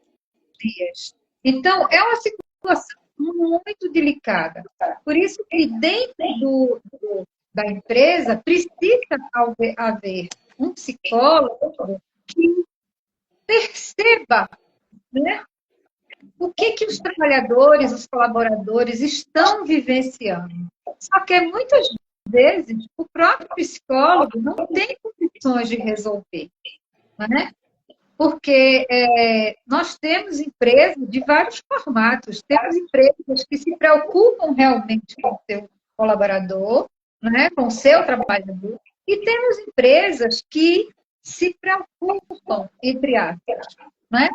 dias. Então, é uma situação muito delicada. Por isso que dentro da empresa precisa haver um psicólogo que perceba, né, o que os trabalhadores, os colaboradores estão vivenciando. Só que muitas vezes o próprio psicólogo não tem condições de resolver, né? Porque nós temos empresas de vários formatos. Temos empresas que se preocupam realmente com o seu colaborador, né, com o seu trabalhador, e temos empresas que se preocupam, entre aspas, né?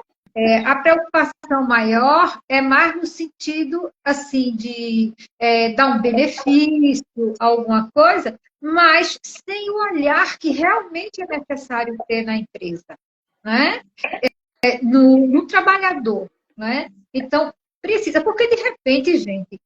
A preocupação maior é mais no sentido assim de dar um benefício, alguma coisa, mas sem o olhar que realmente é necessário ter na empresa, né? No trabalhador, né? Então, precisa, porque de repente, gente,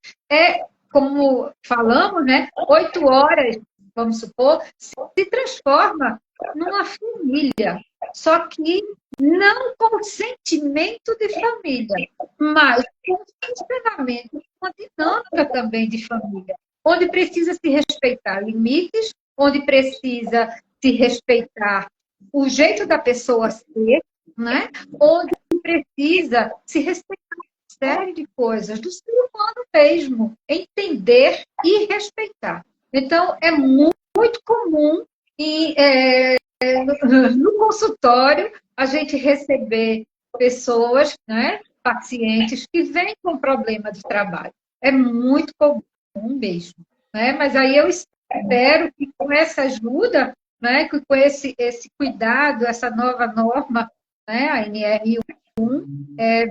como falamos, né? 8 horas vamos supor, se transforma numa família. Só que não com o sentimento de família, mas com o funcionamento, com a dinâmica também de família, onde precisa se respeitar limites, onde precisa se respeitar o jeito da pessoa ser, né? Onde precisa se respeitar uma série de coisas do ser humano mesmo, entender e respeitar. Então, é muito comum e no consultório a gente receber pessoas, né, pacientes que vêm com problema de trabalho. É muito comum mesmo, né? Mas aí eu espero que com essa ajuda, né, que com esse cuidado, essa nova norma, né, a NR1,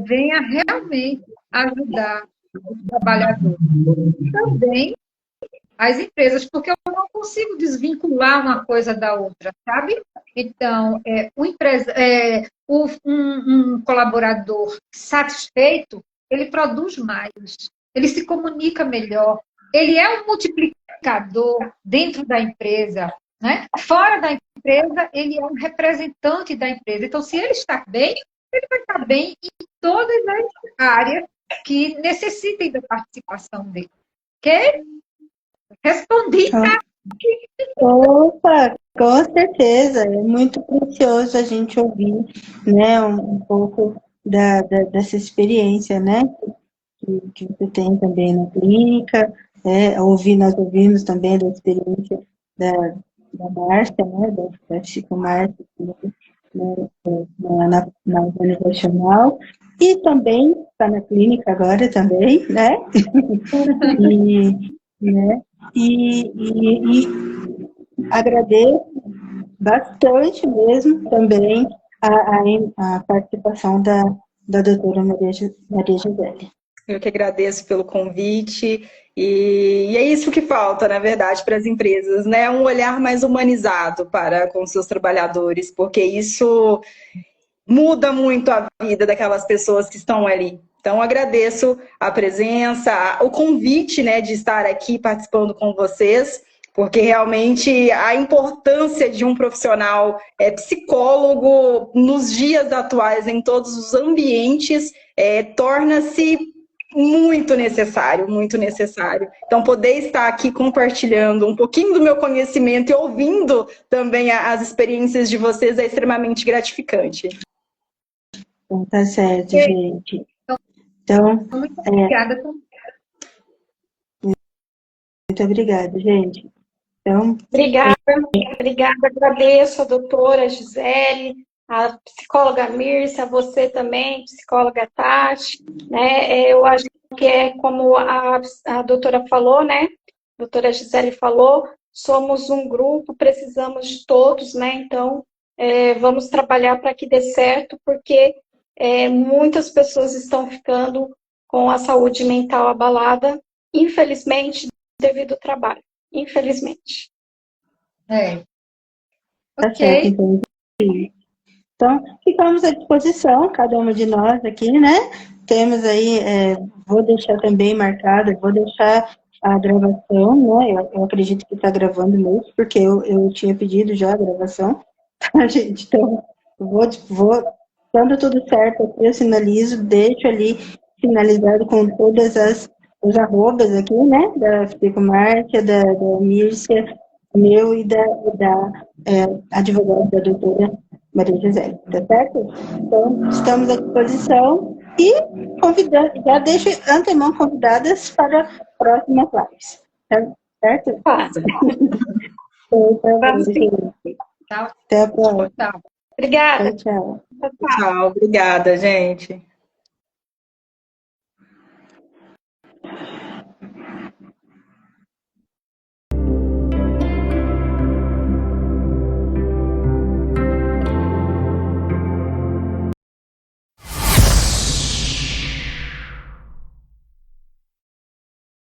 venha realmente ajudar os trabalhadores. E também as empresas, porque eu não consigo desvincular uma coisa da outra, sabe? Então, um colaborador satisfeito, ele produz mais, ele se comunica melhor, ele é um multiplicador dentro da empresa, né? Fora da empresa, ele é um representante da empresa. Então, se ele está bem, ele vai estar bem em todas as áreas que necessitem da participação dele. Ok? Respondi. Opa, com certeza, é muito precioso a gente ouvir, né, um pouco dessa experiência, né, que você tem também na clínica, nós ouvimos também da experiência da Márcia, né, da psicomárcia, né, na organizacional, e também está na clínica agora também, né, né, e agradeço bastante mesmo também a participação da doutora Maria Gisele. Eu que agradeço pelo convite e é isso que falta, na verdade, para as empresas, né? Um olhar mais humanizado para com seus trabalhadores, porque isso muda muito a vida daquelas pessoas que estão ali. Então, agradeço a presença, o convite, né, de estar aqui participando com vocês, porque realmente a importância de um profissional psicólogo nos dias atuais, em todos os ambientes, torna-se muito necessário, muito necessário. Então, poder estar aqui compartilhando um pouquinho do meu conhecimento e ouvindo também as experiências de vocês é extremamente gratificante. Então, tá certo, gente. Então, muito obrigada. Muito obrigada, gente. Então, obrigada, agradeço a doutora Gisele, a psicóloga Mírcia, a você também, psicóloga Tati, né? Eu acho que é como a doutora falou, né? A doutora Gisele falou, somos um grupo, precisamos de todos, né? Então, vamos trabalhar para que dê certo, porque muitas pessoas estão ficando com a saúde mental abalada, infelizmente, devido ao trabalho. Infelizmente. Tá certo, então, ficamos à disposição, cada uma de nós aqui, né? Temos aí, vou deixar também marcado, vou deixar a gravação, né? Eu acredito que está gravando mesmo, porque eu tinha pedido já a gravação, tá, gente? Então, vou dando tudo certo aqui, eu sinalizo, deixo ali finalizado com todas os arrobas aqui, né? Da Psicomárcia, da Mírcia, meu e da advogada da doutora Maria Gisele, tá certo? Então, estamos à disposição e já deixo antemão convidadas para próximas lives, tá certo? Até a próxima. Obrigada. Tchau. Tchau, obrigada, gente.